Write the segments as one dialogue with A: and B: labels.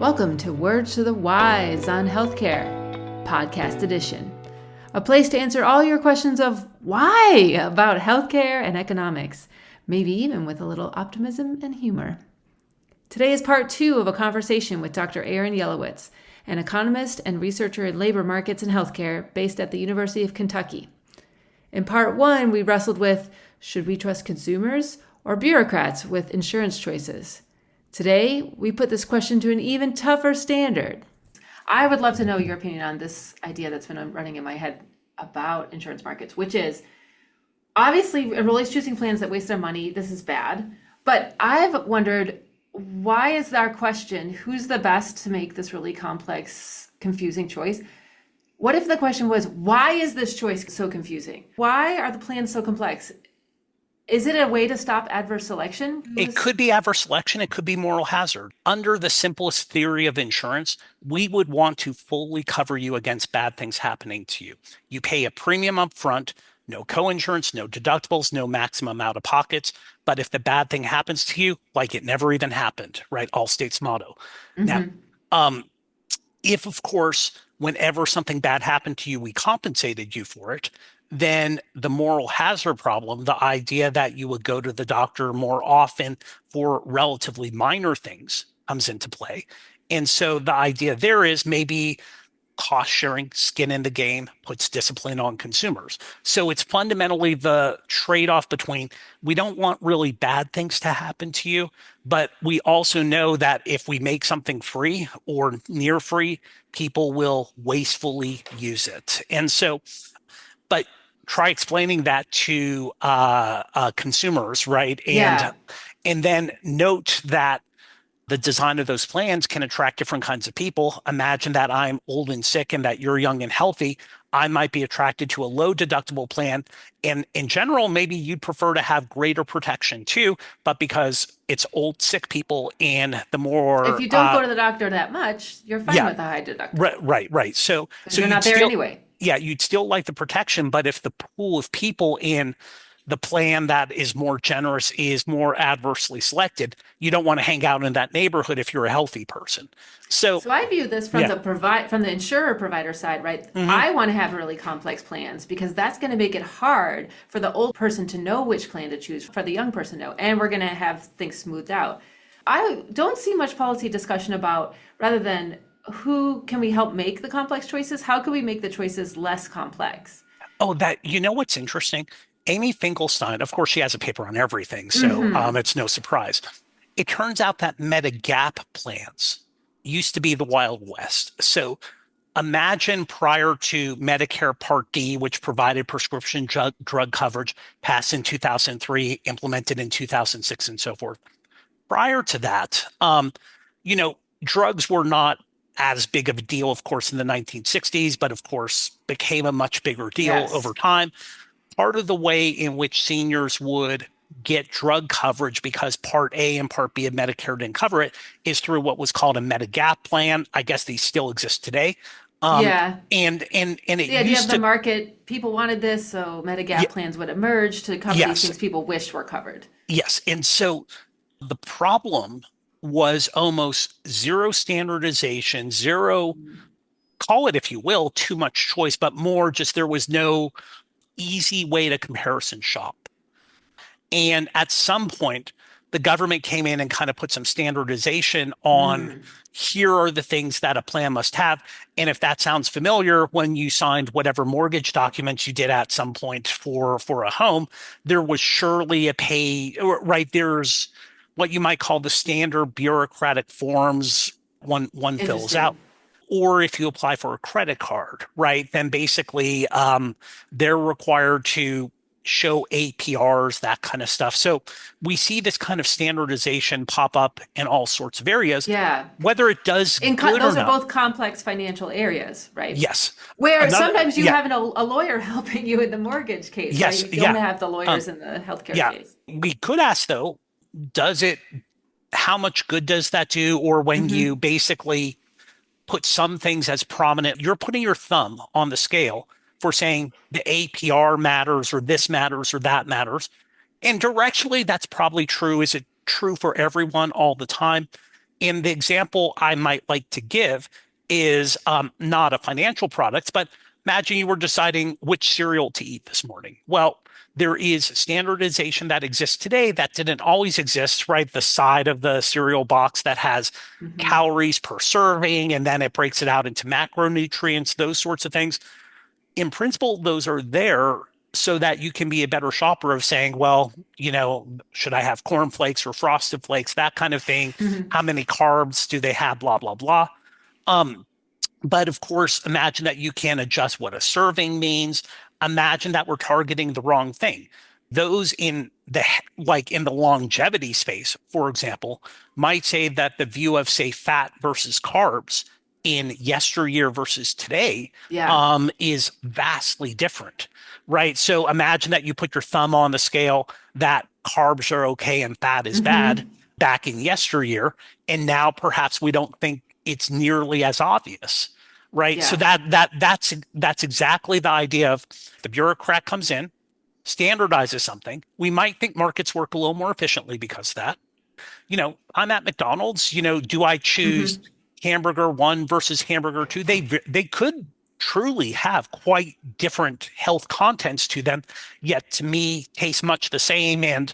A: Welcome to Words to the Wise on Healthcare, Podcast Edition, a place to answer all your questions of why about healthcare and economics, maybe even with a little optimism and humor. Today is part 2 of a conversation with Dr. Aaron Yelowitz, an economist and researcher in labor markets and healthcare based at the University of Kentucky. In part 1, we wrestled with, should we trust consumers or bureaucrats with insurance choices? Today, we put this question to an even tougher standard. I would love to know your opinion on this idea that's been running in my head about insurance markets, which is, obviously, enrollees choosing plans that waste their money, this is bad. But I've wondered, why is our question, who's the best to make this really complex, confusing choice? What if the question was, why is this choice so confusing? Why are the plans so complex? Is it a way to stop adverse selection?
B: It could be adverse selection. It could be moral hazard. Under the simplest theory of insurance, we would want to fully cover you against bad things happening to you. You pay a premium up front, no co-insurance, no deductibles, no maximum out of pockets. But if the bad thing happens to you, like it never even happened, right? Allstate's motto.
A: Mm-hmm.
B: Now, if, of course, whenever something bad happened to you, we compensated you for it, then the moral hazard problem, the idea that you would go to the doctor more often for relatively minor things, comes into play. And so the idea there is maybe cost sharing, skin in the game, puts discipline on consumers. So it's fundamentally the trade-off between, we don't want really bad things to happen to you, but we also know that if we make something free or near free, people will wastefully use it. And so, but try explaining that to consumers, right? And then note that the design of those plans can attract different kinds of people. Imagine that I'm old and sick and that you're young and healthy. I might be attracted to a low deductible plan. And in general, maybe you'd prefer to have greater protection too, but because it's old, sick people and the more...
A: If you don't go to the doctor that much, you're fine with a high deductible.
B: Right. So
A: you're not there anyway.
B: Yeah, you'd still like the protection, but if the pool of people in the plan that is more generous is more adversely selected, you don't want to hang out in that neighborhood if you're a healthy person. So
A: I view this from the insurer provider side, right? Mm-hmm. I want to have really complex plans because that's going to make it hard for the old person to know which plan to choose, for the young person to know, and we're going to have things smoothed out. I don't see much policy discussion about, rather than who can we help make the complex choices, how can we make the choices less complex?
B: Oh, what's interesting? Amy Finkelstein, of course, she has a paper on everything, so it's no surprise. It turns out that Medigap plans used to be the Wild West. So imagine prior to Medicare Part D, which provided prescription drug coverage, passed in 2003, implemented in 2006, and so forth. Prior to that, drugs were not as big of a deal, of course, in the 1960s, but of course became a much bigger deal over time. Part of the way in which seniors would get drug coverage, because Part A and Part B of Medicare didn't cover it, is through what was called a Medigap plan. I guess these still exist today. And it
A: the idea of the market, people wanted this, so Medigap plans would emerge to cover these things people wished were covered.
B: Yes, and so the problem was almost zero standardization, zero, call it if you will, too much choice, but more just there was no easy way to comparison shop. And at some point, the government came in and kind of put some standardization on here are the things that a plan must have. And if that sounds familiar, when you signed whatever mortgage documents you did at some point for a home, there was surely a there's what you might call the standard bureaucratic forms one fills out. Or if you apply for a credit card, right, then basically they're required to show APRs, that kind of stuff. So we see this kind of standardization pop up in all sorts of areas.
A: Yeah.
B: Whether it does good or not.
A: Those are both complex financial areas, right?
B: Yes.
A: Where sometimes you have a lawyer helping you in the mortgage case.
B: Yes.
A: Right? You don't have the lawyers in the healthcare case.
B: We could ask, though, how much good does that do? Or when you basically put some things as prominent, you're putting your thumb on the scale for saying the APR matters or this matters or that matters. And directionally, that's probably true. Is it true for everyone all the time? And the example I might like to give is not a financial product, but imagine you were deciding which cereal to eat this morning. Well, there is standardization that exists today that didn't always exist, right? The side of the cereal box that has
A: Hmm.
B: calories per serving, and then it breaks it out into macronutrients, those sorts of things. In principle, those are there so that you can be a better shopper of saying, well, should I have cornflakes or frosted flakes, that kind of thing. How many carbs do they have? Blah, blah, blah. Um, but of course, imagine that you can adjust what a serving means. Imagine that we're targeting the wrong thing. Those in the longevity space, for example, might say that the view of, say, fat versus carbs in yesteryear versus today
A: Yeah.
B: is vastly different, right? So imagine that you put your thumb on the scale that carbs are okay and fat is bad
A: Hmm.
B: back in yesteryear, and now perhaps we don't think it's nearly as obvious, right? So
A: Yeah.
B: that's exactly the idea of the bureaucrat comes in, standardizes something. We might think markets work a little more efficiently because of that. I'm at McDonald's, do I choose
A: Hmm.
B: hamburger one versus hamburger two? They could truly have quite different health contents to them, yet to me taste much the same. And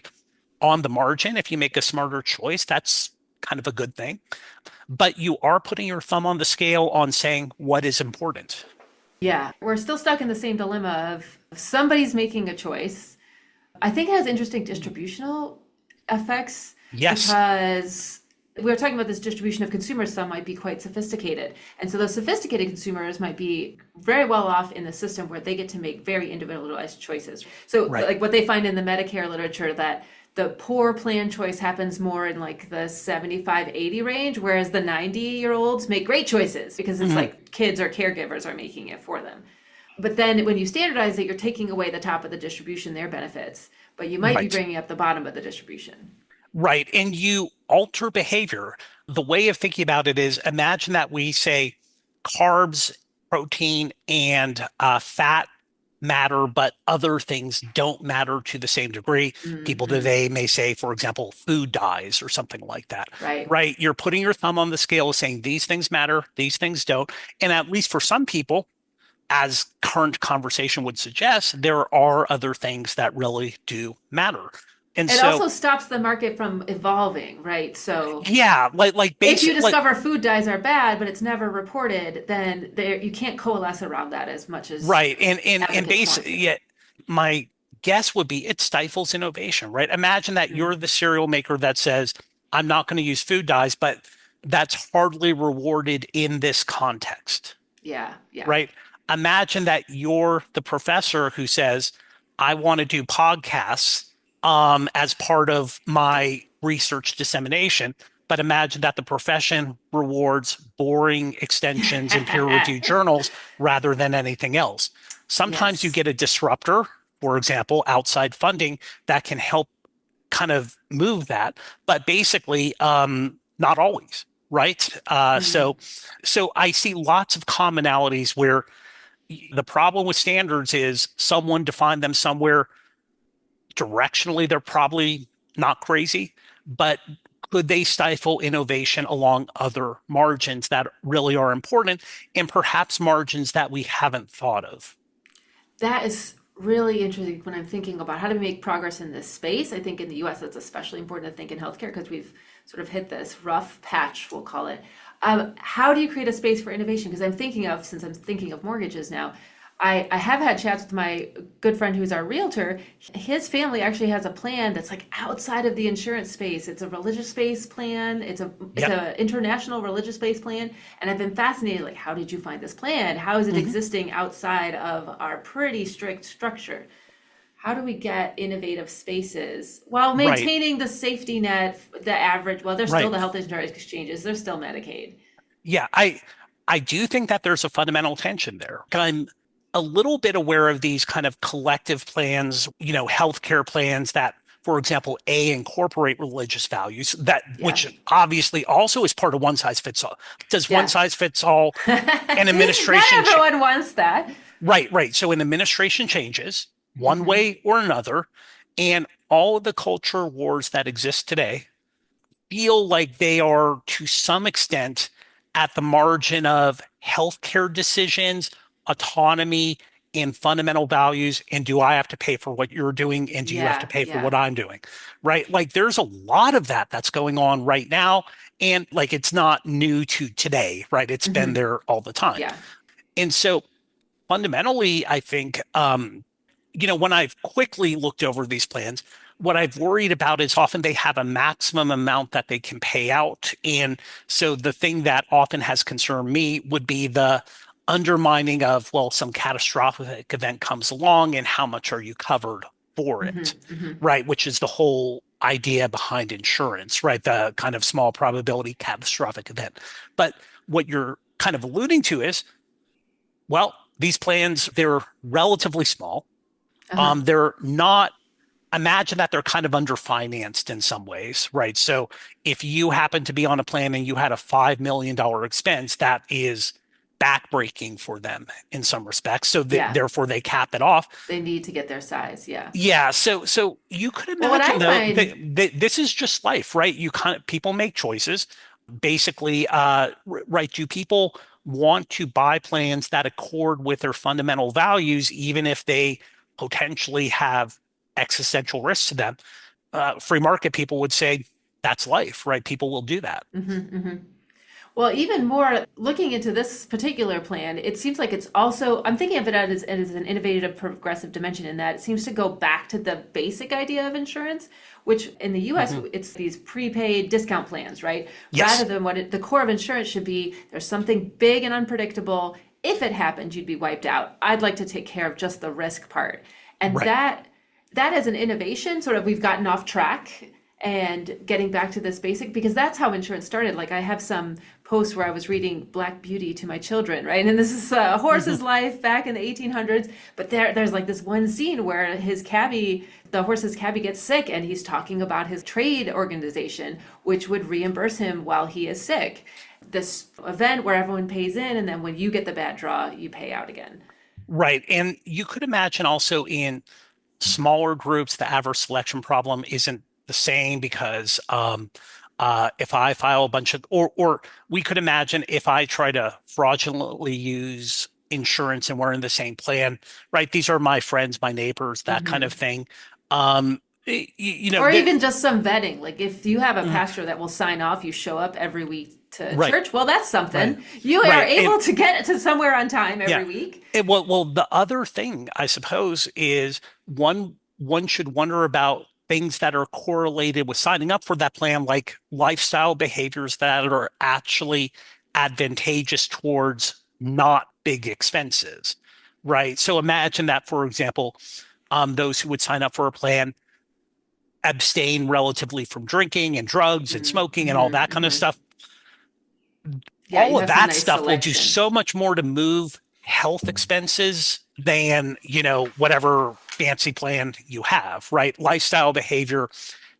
B: on the margin, if you make a smarter choice, that's kind of a good thing. But you are putting your thumb on the scale on saying what is important.
A: Yeah. We're still stuck in the same dilemma of somebody's making a choice. I think it has interesting distributional effects
B: Yes.
A: because we were talking about this distribution of consumers. Some might be quite sophisticated. And so those sophisticated consumers might be very well off in the system where they get to make very individualized choices. So
B: Right.
A: like what they find in the Medicare literature that the poor plan choice happens more in like the 75-80 range, whereas the 90-year-olds make great choices because it's
B: Mhm.
A: like kids or caregivers are making it for them. But then when you standardize it, you're taking away the top of the distribution, their benefits, but you might be
B: Right.
A: bringing up the bottom of the distribution.
B: Right. And you alter behavior. The way of thinking about it is imagine that we say carbs, protein, and fat matter, but other things don't matter to the same degree. People
A: Hmm.
B: today may say, for example, food dyes or something like that,
A: Right.
B: right? You're putting your thumb on the scale saying these things matter, these things don't. And at least for some people, as current conversation would suggest, there are other things that really do matter. And
A: It
B: so,
A: also stops the market from evolving, right? So
B: yeah, like
A: if you
B: basic, like
A: discover food dyes are bad, but it's never reported, then there you can't coalesce around that as much as
B: right, and
A: advocates want
B: basic.
A: to.
B: Yeah, my guess would be it stifles innovation, right? Imagine that you're
A: Mm.
B: the cereal maker that says, "I'm not going to use food dyes," but that's hardly rewarded in this context,
A: Yeah, yeah.
B: right? Imagine that you're the professor who says, I want to do podcasts as part of my research dissemination. But imagine that the profession rewards boring extensions in peer reviewed journals rather than anything else. Sometimes you
A: Yes.
B: get a disruptor, for example, outside funding that can help kind of move that, but basically, not always, right?
A: Mm.
B: So I see lots of commonalities where the problem with standards is someone defined them somewhere directionally. They're probably not crazy, but could they stifle innovation along other margins that really are important and perhaps margins that we haven't thought of?
A: That is really interesting when I'm thinking about how to make progress in this space. I think in the US, it's especially important to think in healthcare because we've sort of hit this rough patch, we'll call it. How do you create a space for innovation? Because since I'm thinking of mortgages now, I have had chats with my good friend who's our realtor. His family actually has a plan that's like outside of the insurance space. It's a religious space plan. It's
B: Yep.
A: a international religious space plan. And I've been fascinated, like, how did you find this plan? How is it
B: Mhm.
A: existing outside of our pretty strict structure? How do we get innovative spaces while
B: Right.
A: maintaining the safety net, the average? Well, there's still
B: Right.
A: the health insurance exchanges, there's still Medicaid.
B: Yeah, I do think that there's a fundamental tension there. I'm a little bit aware of these kind of collective plans, healthcare plans that, for example, incorporate religious values that
A: Yeah.
B: which obviously also is part of one size fits all. Does one
A: Yeah.
B: size fits all an
A: Not
B: administration
A: everyone wants that.
B: right, right. So an administration changes one
A: Hmm.
B: way or another, and all of the culture wars that exist today feel like they are to some extent at the margin of healthcare decisions, autonomy, and fundamental values. And do I have to pay for what you're doing? And do you have to
A: Yeah,
B: pay for
A: yeah.
B: what I'm doing? Right? Like there's a lot of that that's going on right now. And like it's not new to today, right? It's been
A: Hmm.
B: there all the time.
A: Yeah.
B: And so fundamentally, I think, when I've quickly looked over these plans, what I've worried about is often they have a maximum amount that they can pay out. And so the thing that often has concerned me would be the undermining of, well, some catastrophic event comes along and how much are you covered for
A: Hmm.
B: it,
A: Hmm.
B: right? Which is the whole idea behind insurance, right? The kind of small probability catastrophic event. But what you're kind of alluding to is, well, these plans, they're relatively small.
A: Uh-huh.
B: They're not, imagine that they're kind of underfinanced in some ways, right? So if you happen to be on a plan and you had a $5 million expense, that is backbreaking for them in some respects. So
A: Yeah.
B: therefore they cap it off.
A: They need to get their size. Yeah.
B: Yeah, so you could
A: Well, what
B: imagine
A: I
B: though that,
A: find,
B: this is just life, right? You kind of people make choices. Basically, right? Do people want to buy plans that accord with their fundamental values, even if they potentially have existential risks to them? Free market people would say that's life, right? People will do that.
A: mhm, mhm. Well, even more looking into this particular plan, it seems like it's also, I'm thinking of it as an innovative progressive dimension in that it seems to go back to the basic idea of insurance, which in the US,
B: Mhm.
A: it's these prepaid discount plans, right? Rather
B: Yes,
A: than the core of insurance should be there's something big and unpredictable. If it happened, you'd be wiped out. I'd like to take care of just the risk part. And
B: right.
A: that is an innovation, sort of we've gotten off track and getting back to this basic because that's how insurance started. Like I have some posts where I was reading Black Beauty to my children, right? And this is a
B: Mhm.
A: horse's life back in the 1800s. But there's like this one scene where the horse's cabbie gets sick, and he's talking about his trade organization, which would reimburse him while he is sick. This event where everyone pays in, and then when you get the bad draw, you pay out again.
B: Right. And you could imagine also in smaller groups, the adverse selection problem isn't the same because if I file a bunch of, or we could imagine if I try to fraudulently use insurance and we're in the same plan, right? These are my friends, my neighbors, that kind of
A: Hmm.
B: thing.
A: Or even just some vetting. Like if you have a
B: Mm,
A: pastor that will sign off, you show up every week to
B: right,
A: church. Well, that's
B: right,
A: something. You are
B: right. And
A: able to get to somewhere on time
B: yeah,
A: every week.
B: well, the other thing I suppose is one should wonder about things that are correlated with signing up for that plan, like lifestyle behaviors that are actually advantageous towards not big expenses, right? So imagine that, for example, those who would sign up for a plan abstain relatively from drinking and drugs and smoking and all
A: Mm-hmm,
B: that kind of
A: hmm.
B: stuff.
A: Yeah,
B: All
A: you
B: of
A: have some
B: that
A: nice
B: stuff will do
A: selection.
B: so much more to move health expenses than, whatever fancy plan you have, right? Lifestyle behavior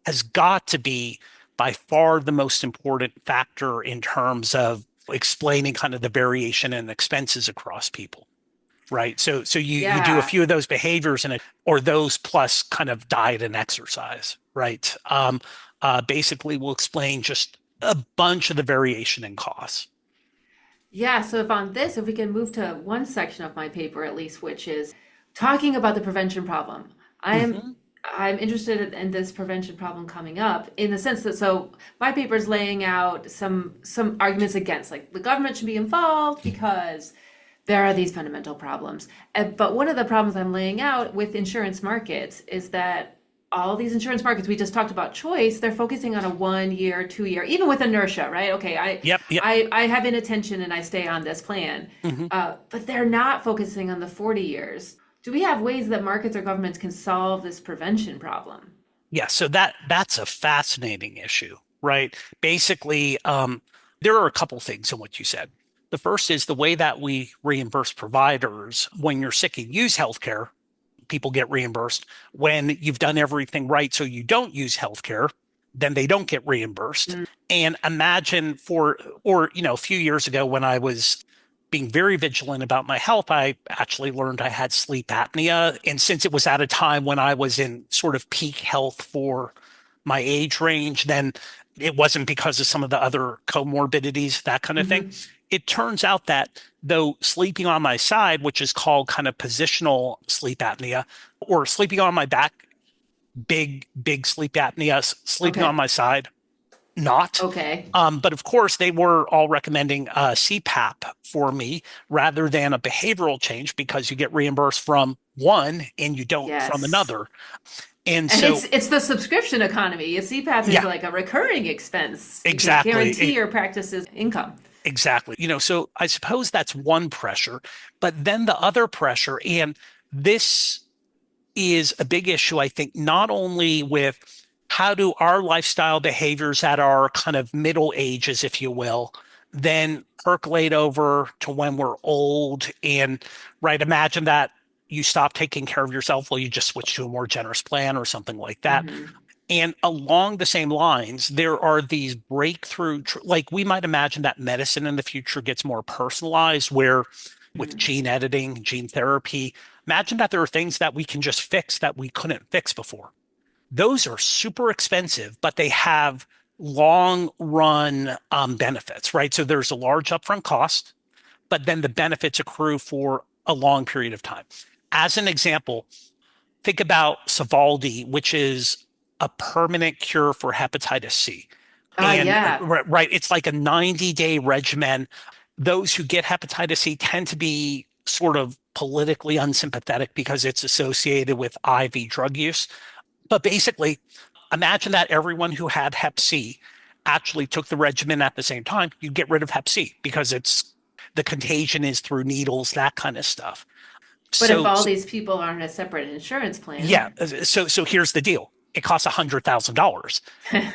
B: has got to be by far the most important factor in terms of explaining kind of the variation in expenses across people, right? So you do a
A: Yeah.
B: few of those behaviors and or those plus kind of diet and exercise, right? Basically will explain just a bunch of the variation in costs.
A: Yeah, so if we can move to one section of my paper at least, which is talking about the prevention problem. I'm
B: Hmm.
A: I'm interested in this prevention problem coming up in the sense that so my paper is laying out some arguments against like the government should be involved because there are these fundamental problems. But one of the problems I'm laying out with insurance markets is that all these insurance markets we just talked about choice, they're focusing on a 1 year, 2 year, even with inertia, right? Okay,
B: Yep, yep.
A: I have inattention and I stay on this plan,
B: Hmm.
A: but they're not focusing on the 40 years. Do we have ways that markets or governments can solve this prevention problem?
B: Yeah, so that's a fascinating issue, right? Basically, there are a couple things in what you said. The first is the way that we reimburse providers when you're sick and use healthcare, people get reimbursed. When you've done everything right, so you don't use healthcare, then they don't get reimbursed.
A: Mm.
B: And imagine a few years ago when I was being very vigilant about my health, I actually learned I had sleep apnea. And since it was at a time when I was in sort of peak health for my age range, then it wasn't because of some of the other comorbidities, that kind of thing.
A: Hmm.
B: It turns out that though sleeping on my side, which is called kind of positional sleep apnea, or sleeping on my back, big sleep apnea, sleeping on
A: Okay.
B: my side, not.
A: Okay.
B: But of course, they were all recommending CPAP for me rather than a behavioral change because you get reimbursed from one and you don't from
A: Yes.
B: another. And
A: And
B: so,
A: it's the subscription economy. A CPAP is
B: yeah,
A: like a recurring expense. You can
B: exactly.
A: guarantee your practice's income.
B: Exactly. So I suppose that's one pressure, but then the other pressure, and this is a big issue, I think, not only with how do our lifestyle behaviors at our kind of middle ages, if you will, then percolate over to when we're old and right, imagine that you stop taking care of yourself, well, you just switch to a more generous plan or something like that.
A: Hmm.
B: And along the same lines, there are these breakthrough, like we might imagine that medicine in the future gets more personalized, where with
A: Hmm.
B: gene editing, gene therapy, imagine that there are things that we can just fix that we couldn't fix before. Those are super expensive, but they have long run benefits, right? So there's a large upfront cost, but then the benefits accrue for a long period of time. As an example, think about Sovaldi, which is a permanent cure for hepatitis C. And
A: Yeah.
B: right, it's like a 90-day regimen. Those who get hepatitis C tend to be sort of politically unsympathetic because it's associated with IV drug use. But basically, imagine that everyone who had hep C actually took the regimen at the same time. You get rid of hep C because it's the contagion is through needles, that kind of stuff.
A: But if
B: So,
A: all these people are in a separate insurance
B: yeah.
A: plan,
B: So here's the deal. It costs $100,000.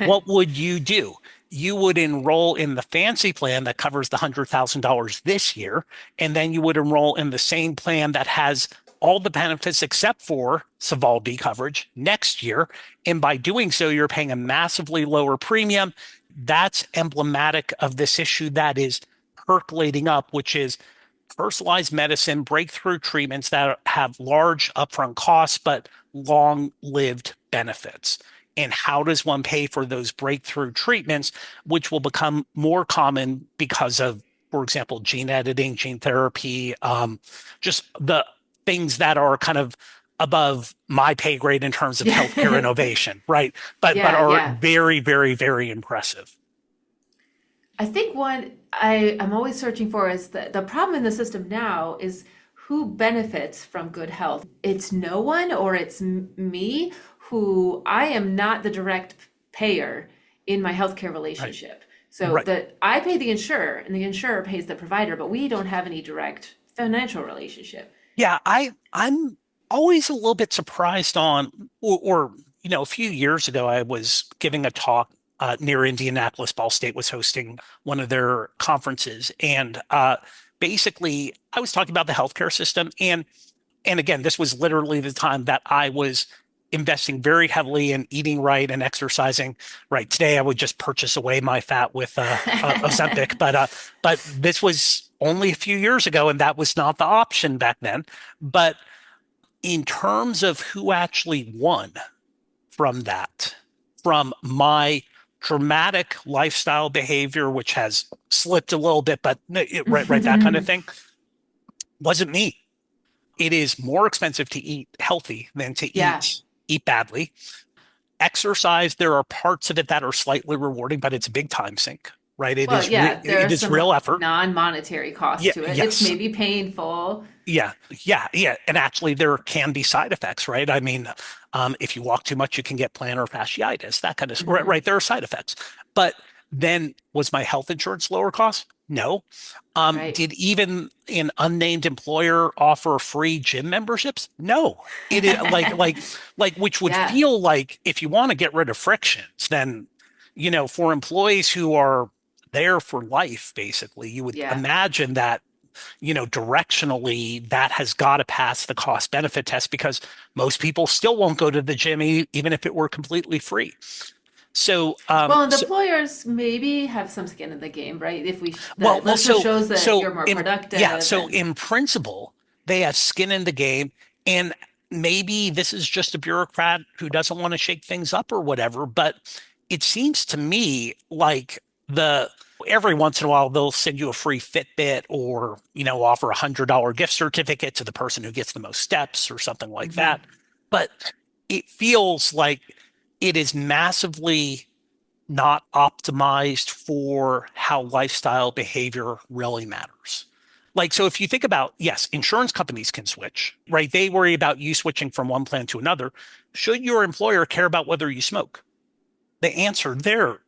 B: What would you do? You would enroll in the fancy plan that covers the $100,000 this year, and then you would enroll in the same plan that has all the benefits except for Sovaldi coverage next year. And by doing so, you're paying a massively lower premium. That's emblematic of this issue that is percolating up, which is personalized medicine, breakthrough treatments that have large upfront costs, but long lived benefits. And how does one pay for those breakthrough treatments, which will become more common because of, for example, gene editing, gene therapy, just the things that are kind of above my pay grade in terms of healthcare
A: yeah,
B: innovation, right? But are
A: yeah.
B: very, very, very impressive.
A: I think what I'm always searching for is the problem in the system now is who benefits from good health. It's no one, or it's me, who I am not the direct payer in my healthcare
B: Right.
A: relationship. So
B: Right.
A: that I pay the insurer and the insurer pays the provider, but we don't have any direct financial relationship.
B: Yeah, I'm always a little bit surprised on, a few years ago I was giving a talk near Indianapolis. Ball State was hosting one of their conferences, and basically I was talking about the healthcare system, and again, this was literally the time that I was investing very heavily in eating right and exercising right. Today, I would just purchase away my fat with Ozempic, but this was only a few years ago, and that was not the option back then. But in terms of who actually won from that, from my dramatic lifestyle behavior, which has slipped a little bit, but right, that kind of thing, wasn't me. It is more expensive to eat healthy than to
A: Yeah.
B: eat badly. Exercise, there are parts of it that are slightly rewarding, but it's a big time sink, right?
A: Well, yeah, there are
B: It is
A: some
B: real effort.
A: non-monetary costs
B: Yeah,
A: to it. It's
B: yes.
A: maybe painful.
B: Yeah. And actually, there can be side effects, right? I mean, if you walk too much, you can get plantar fasciitis, that kind of,
A: Hmm.
B: right. There are side effects. But then was my health insurance lower cost? No.
A: Right.
B: Did even an unnamed employer offer free gym memberships? No. It is which would
A: Yeah.
B: feel like if you want to get rid of frictions, then, for employees who are there for life, basically, you would
A: Yeah.
B: imagine that directionally, that has got to pass the cost benefit test because most people still won't go to the gym even if it were completely free. So,
A: Well, and the employers maybe have some skin in the game, right? If the
B: well,
A: literature shows that you're more
B: yeah,
A: productive
B: so
A: and
B: in principle, they have skin in the game, and maybe this is just a bureaucrat who doesn't want to shake things up or whatever, but it seems to me like the every once in a while they'll send you a free Fitbit or, offer $100 gift certificate to the person who gets the most steps or something like
A: Hmm.
B: that. But it feels like it is massively not optimized for how lifestyle behavior really matters. Like, so if you think about, yes, insurance companies can switch, right? They worry about you switching from one plan to another. Should your employer care about whether you smoke? The answer there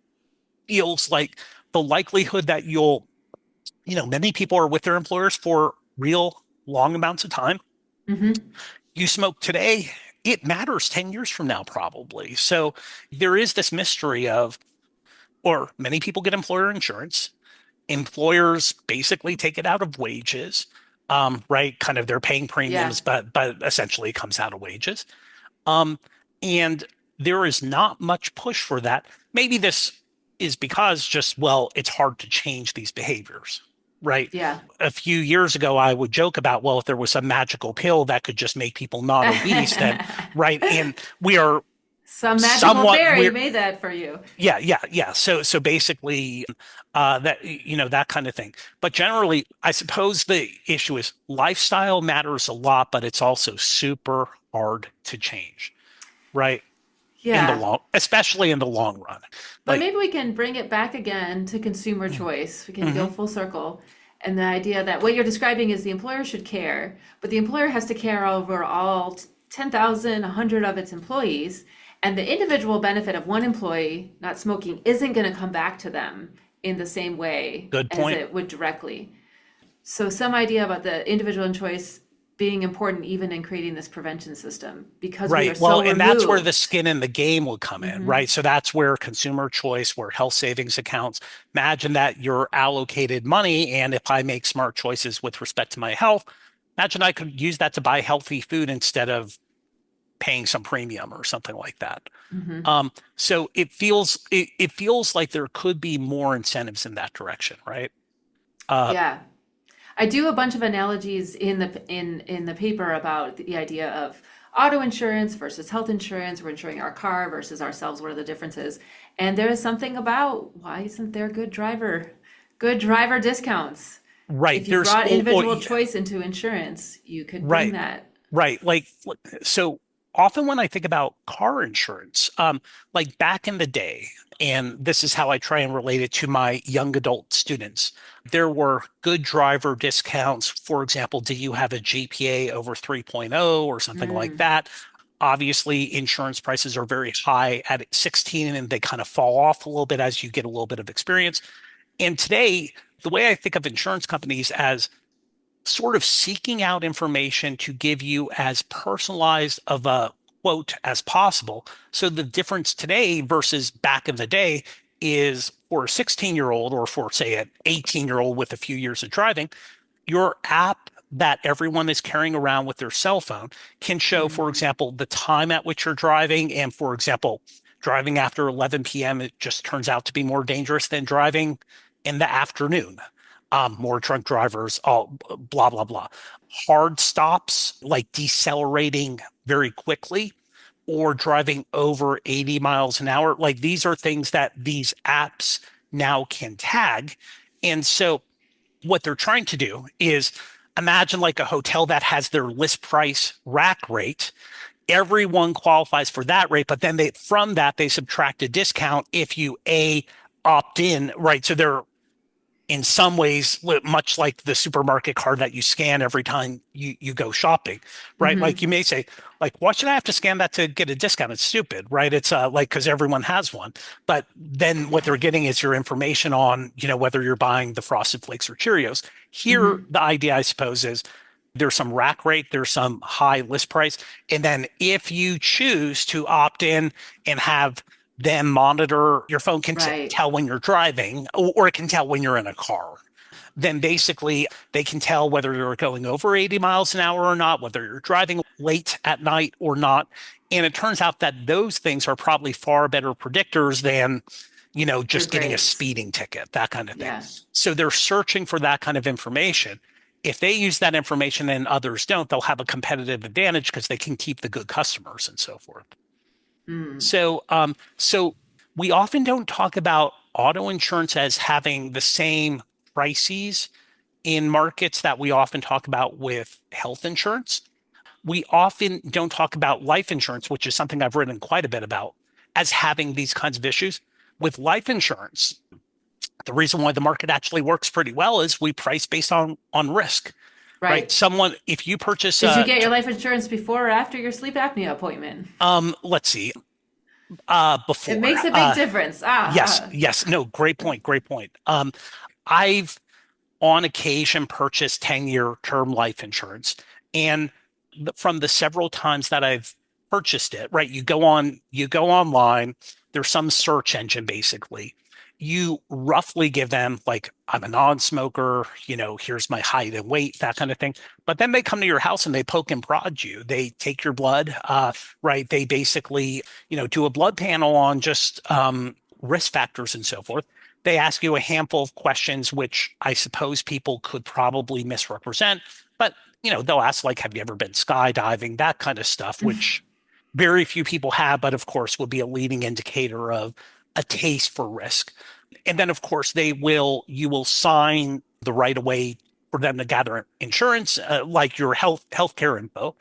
B: feels like the likelihood that many people are with their employers for real long amounts of time.
A: Hmm.
B: You smoke today, it matters 10 years from now, probably. So there is this mystery of, or many people get employer insurance. Employers basically take it out of wages, right? Kind of they're paying
A: Yeah.
B: premiums, but essentially it comes out of wages. Um, and there is not much push for that. Maybe this is because just, well, it's hard to change these behaviors, right?
A: Yeah.
B: A few years ago, I would joke about, well, if there was a magical pill that could just make people not obese, then, right? And we are
A: Some magical
B: somewhat,
A: fairy
B: we're,
A: made that for you.
B: yeah, yeah, yeah. So basically, that that kind of thing. But generally, I suppose the issue is lifestyle matters a lot, but it's also super hard to change, right?
A: Yeah.
B: Especially in the long run.
A: But
B: Like,
A: maybe we can bring it back again to consumer choice. We can go
B: mhm,
A: full circle. And the idea that what you're describing is the employer should care, but the employer has to care over all 10,000, 100 of its employees. And the individual benefit of one employee not smoking isn't going to come back to them in the same way
B: good
A: as
B: point.
A: it would directly. So some idea about the individual choice being important even in creating this prevention system because we are
B: Right. Well,
A: so
B: and that's where the
A: removed.
B: skin in the game will come in,
A: Hmm.
B: right? So that's where consumer choice, where health savings accounts, imagine that you're allocated money. And if I make smart choices with respect to my health, imagine I could use that to buy healthy food instead of paying some premium or something like that.
A: Hmm.
B: So it feels like there could be more incentives in that direction, right? Uh,
A: Yeah. I do a bunch of analogies in the paper about the idea of auto insurance versus health insurance. We're insuring our car versus ourselves. What are the differences? And there is something about why isn't there good driver discounts?
B: right.
A: If you brought individual
B: Yeah,
A: choice into insurance, you could bring
B: right.
A: that.
B: Right. Like, so often when I think about car insurance, like back in the day, and this is how I try and relate it to my young adult students, there were good driver discounts. For example, do you have a GPA over 3.0 or something like
A: Mm,
B: that? Obviously, insurance prices are very high at 16 and they kind of fall off a little bit as you get a little bit of experience. And today, the way I think of insurance companies as sort of seeking out information to give you as personalized of a quote as possible. So the difference today versus back in the day is for a 16-year-old or for, say, an 18-year-old with a few years of driving, your app that everyone is carrying around with their cell phone can show, for
A: mm,
B: example, the time at which you're driving. And for example, driving after 11 p.m., it just turns out to be more dangerous than driving in the afternoon. More drunk drivers, all blah, blah, blah. Hard stops, like decelerating very quickly or driving over 80 miles an hour. Like these are things that these apps now can tag. And so what they're trying to do is imagine like a hotel that has their list price rack rate. Everyone qualifies for that rate, but then from that they subtract a discount if you opt in, right? So they're in some ways much like the supermarket card that you scan every time you go shopping, right? Like you
A: mm-hmm.
B: may say, like, why should I have to scan that to get a discount? It's stupid, right? It's like because everyone has one. But then what they're getting is your information on, whether you're buying the Frosted Flakes or Cheerios. Here,
A: Mm-hmm.
B: the idea, I suppose, is there's some rack rate, there's some high list price. And then if you choose to opt in and have them monitor your phone can
A: Right.
B: tell when you're driving or it can tell when you're in a car, then basically they can tell whether you're going over 80 miles an hour or not, whether you're driving late at night or not. And it turns out that those things are probably far better predictors than,
A: Your
B: just getting a
A: grades.
B: speeding ticket, that kind of thing.
A: Yeah.
B: So they're searching for that kind of information. If they use that information and others don't, they'll have a competitive advantage because they can keep the good customers and so forth.
A: Mm.
B: So We often don't talk about auto insurance as having the same crises in markets that we often talk about with health insurance. We often don't talk about life insurance, which is something I've written quite a bit about, as having these kinds of issues. With life insurance, the reason why the market actually works pretty well is we price based on risk, right?
A: Right.
B: Someone, if you purchase
A: Did you get your life insurance before or after your sleep apnea appointment?
B: let's see,
A: It
B: before,
A: makes a big difference.
B: yes, no, great point, great point. I've on occasion purchased 10-year term life insurance. And from the several times that I've purchased it, right? You go online, there's some search engine basically. You roughly give them like, I'm a non-smoker, here's my height and weight, that kind of thing. But then they come to your house and they poke and prod you. They take your blood, right? They basically, do a blood panel on just risk factors and so forth. They ask you a handful of questions, which I suppose people could probably misrepresent, but they'll ask like, have you ever been skydiving? That kind of stuff, which very few people have, but of course would be a leading indicator of a taste for risk. And then of course you will sign the right of way for them to gather insurance, like your healthcare info.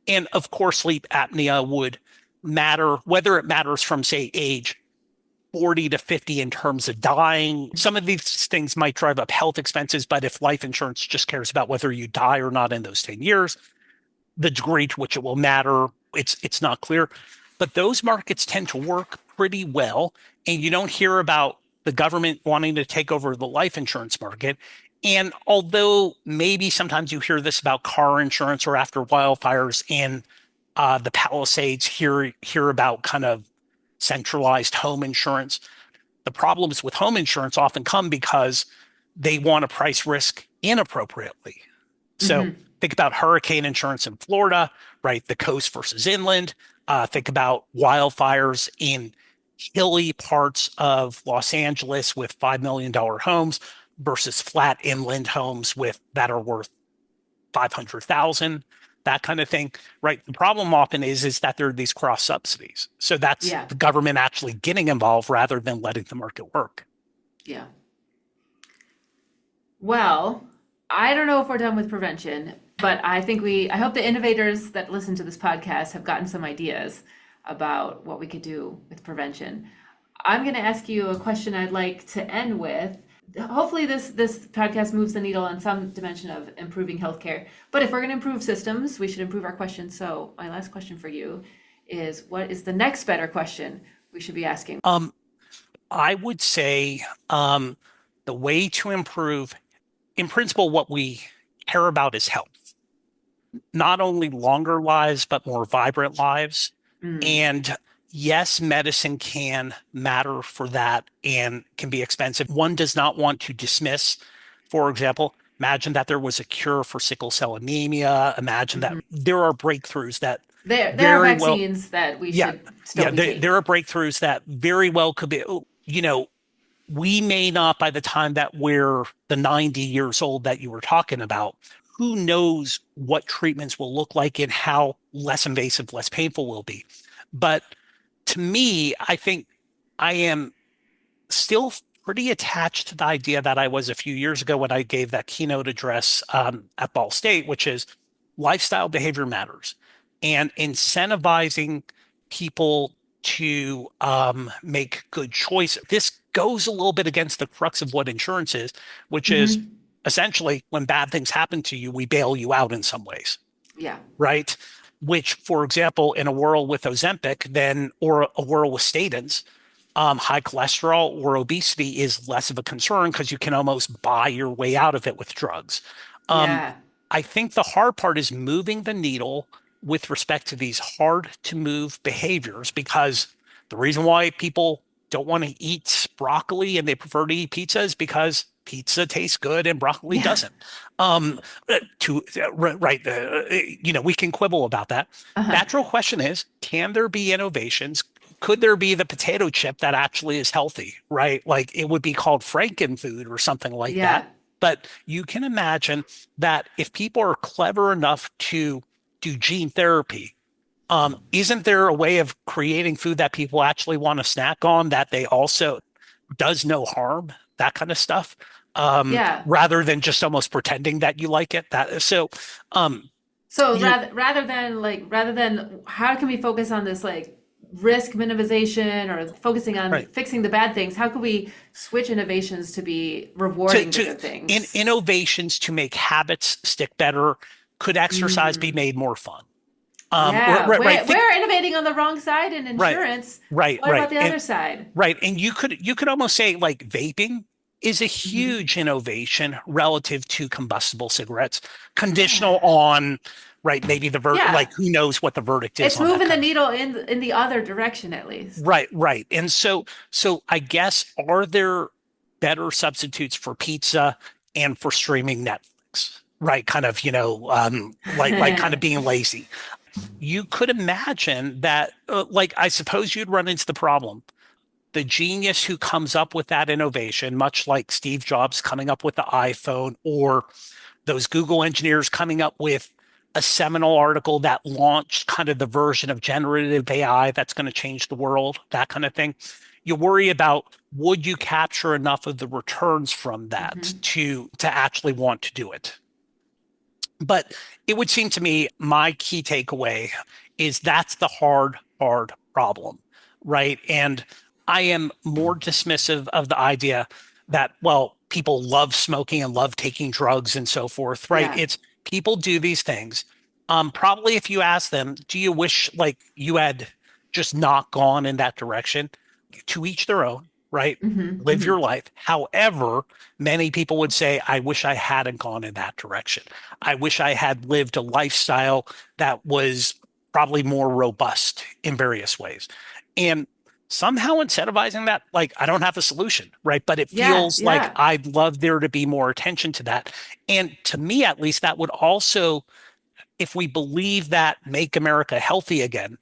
B: And of course, sleep apnea would matter, whether it matters from say age 40 to 50 in terms of dying. Some of these things might drive up health expenses, but if life insurance just cares about whether you die or not in those 10 years, the degree to which it will matter, it's not clear. But those markets tend to work pretty well, and you don't hear about the government wanting to take over the life insurance market. And although maybe sometimes you hear this about car insurance or after wildfires in the Palisades, hear about kind of centralized home insurance. The problems with home insurance often come because they want to price risk inappropriately. So
A: Hmm.
B: think about hurricane insurance in Florida, right? The coast versus inland. Think about wildfires in hilly parts of Los Angeles with $5 million homes versus flat inland homes with that are worth 500,000, that kind of thing, right? The problem often is that there are these cross subsidies. So that's
A: Yeah.
B: the government actually getting involved rather than letting the market work.
A: Yeah. Well, I don't know if we're done with prevention, but I hope the innovators that listen to this podcast have gotten some ideas about what we could do with prevention. I'm going to ask you a question I'd like to end with. Hopefully this podcast moves the needle on some dimension of improving healthcare. But if we're going to improve systems, we should improve our questions. So my last question for you is, what is the next better question we should be asking?
B: I would say the way to improve, in principle, what we care about is health, not only longer lives, but more vibrant lives.
A: Mm,
B: And yes, medicine can matter for that and can be expensive. One does not want to dismiss, for example, imagine that there was a cure for sickle cell anemia. Imagine that
A: mhm.
B: there are breakthroughs that
A: There are
B: very well,
A: vaccines that we
B: yeah,
A: should still
B: yeah,
A: be
B: there
A: taking.
B: are breakthroughs that very well could be, we may not by the time that we're the 90 years old that you were talking about, who knows what treatments will look like and how less invasive, less painful will be. But to me, I think I am still pretty attached to the idea that I was a few years ago when I gave that keynote address at Ball State, which is lifestyle behavior matters and incentivizing people to make good choice. This goes a little bit against the crux of what insurance is, which is
A: Hmm.
B: essentially when bad things happen to you, we bail you out in some ways,
A: Yeah.
B: right? Which, for example, in a world with Ozempic, then or a world with statins, high cholesterol or obesity is less of a concern because you can almost buy your way out of it with drugs. Um,
A: Yeah.
B: I think the hard part is moving the needle with respect to these hard to move behaviors because the reason why people don't want to eat broccoli and they prefer to eat pizza is because pizza tastes good and broccoli
A: Yeah.
B: doesn't. Right, we can quibble about that.
A: Uh-huh.
B: Natural question is, can there be innovations? Could there be the potato chip that actually is healthy, right? Like it would be called Frankenfood or something like that.
A: Yeah.
B: But you can imagine that if people are clever enough to do gene therapy, Isn't there a way of creating food that people actually want to snack on that they also does no harm, that kind of stuff,
A: Yeah.
B: rather than just almost pretending that you like it? Um,
A: So
B: you
A: rather than how can we focus on this like risk minimization or focusing on
B: right.
A: fixing the bad things? How can we switch innovations to be rewarding the
B: To
A: good
B: in
A: things?
B: innovations to make habits stick better, could exercise be
A: Mm,
B: made more fun?
A: yeah,
B: Right.
A: we're innovating on the wrong side in
B: Right,
A: insurance.
B: right,
A: What about
B: right.
A: the
B: And
A: other side?
B: right. And you could almost say like vaping is a
A: Hmm.
B: huge innovation relative to combustible cigarettes, conditional
A: Yeah.
B: on, right, maybe like
A: Yeah.
B: who knows what the verdict is
A: It's
B: on that
A: moving the
B: kind of.
A: needle in the other direction at least.
B: Right, right. And so I guess are there better substitutes for pizza and for streaming Netflix? Right, kind of, like kind of being lazy. You could imagine that, like, I suppose you'd run into the problem. The genius who comes up with that innovation, much like Steve Jobs coming up with the iPhone or those Google engineers coming up with a seminal article that launched kind of the version of generative AI that's going to change the world, that kind of thing. You worry about would you capture enough of the returns from that
A: Hmm.
B: to actually want to do it? But it would seem to me my key takeaway is that's the hard problem, right? And I am more dismissive of the idea that, well, people love smoking and love taking drugs and so forth, right?
A: Yeah.
B: It's people do these things. Probably if you ask them, do you wish like you had just not gone in that direction? To each their own, right?
A: Hmm.
B: Live
A: Hmm.
B: your life. However, many people would say, I wish I hadn't gone in that direction. I wish I had lived a lifestyle that was probably more robust in various ways. And somehow incentivizing that, like, I don't have a solution, right? But it
A: Yeah.
B: feels like
A: Yeah.
B: I'd love there to be more attention to that. And to me, at least, that would also, if we believe that Make America Healthy Again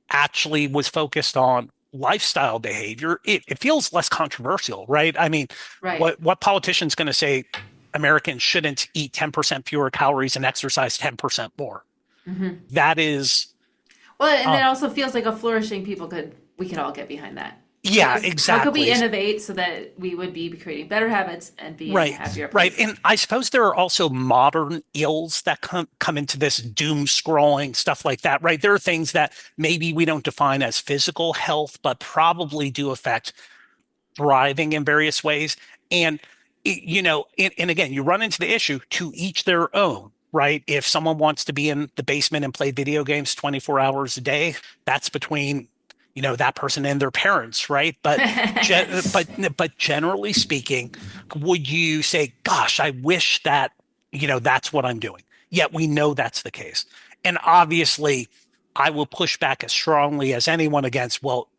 B: actually was focused on lifestyle behavior, it feels less controversial, right? I mean,
A: Right.
B: what politician's going to say Americans shouldn't eat 10% fewer calories and exercise 10% more?
A: Hmm.
B: That is,
A: Well, and
B: uh,
A: it also feels like a flourishing we could all get behind that.
B: yeah,
A: How could we
B: exactly.
A: innovate so that we would be creating better habits and be in a
B: Right,
A: happier
B: right.
A: place?
B: And I suppose there are also modern ills that come into this doom scrolling, stuff like that, right? There are things that maybe we don't define as physical health, but probably do affect thriving in various ways. And, and again, you run into the issue to each their own, right? If someone wants to be in the basement and play video games 24 hours a day, that's between, that person and their parents, right? But generally speaking, would you say, gosh, I wish that, that's what I'm doing? Yet we know that's the case. And obviously, I will push back as strongly as anyone against, well,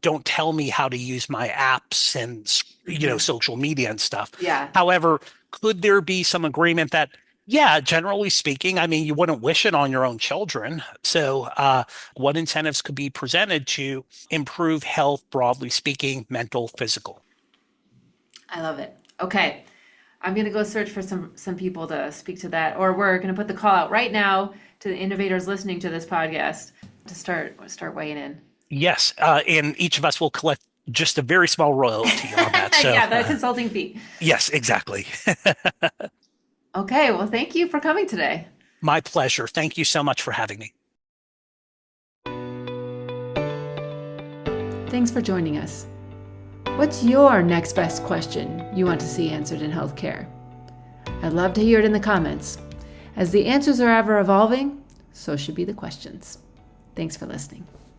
B: don't tell me how to use my apps and
A: Hmm.
B: social media and stuff.
A: Yeah.
B: However, could there be some agreement that, yeah, generally speaking, I mean, you wouldn't wish it on your own children. So, what incentives could be presented to improve health, broadly speaking, mental, physical?
A: I love it. Okay. I'm going to go search for some people to speak to that, or we're going to put the call out right now to the innovators listening to this podcast to start weighing in.
B: Yes, and each of us will collect just a very small royalty on that. So,
A: Yeah, the consulting fee.
B: yes, exactly.
A: Okay, well, thank you for coming today.
B: My pleasure. Thank you so much for having me.
A: Thanks for joining us. What's your next best question you want to see answered in healthcare? I'd love to hear it in the comments. As the answers are ever evolving, so should be the questions. Thanks for listening.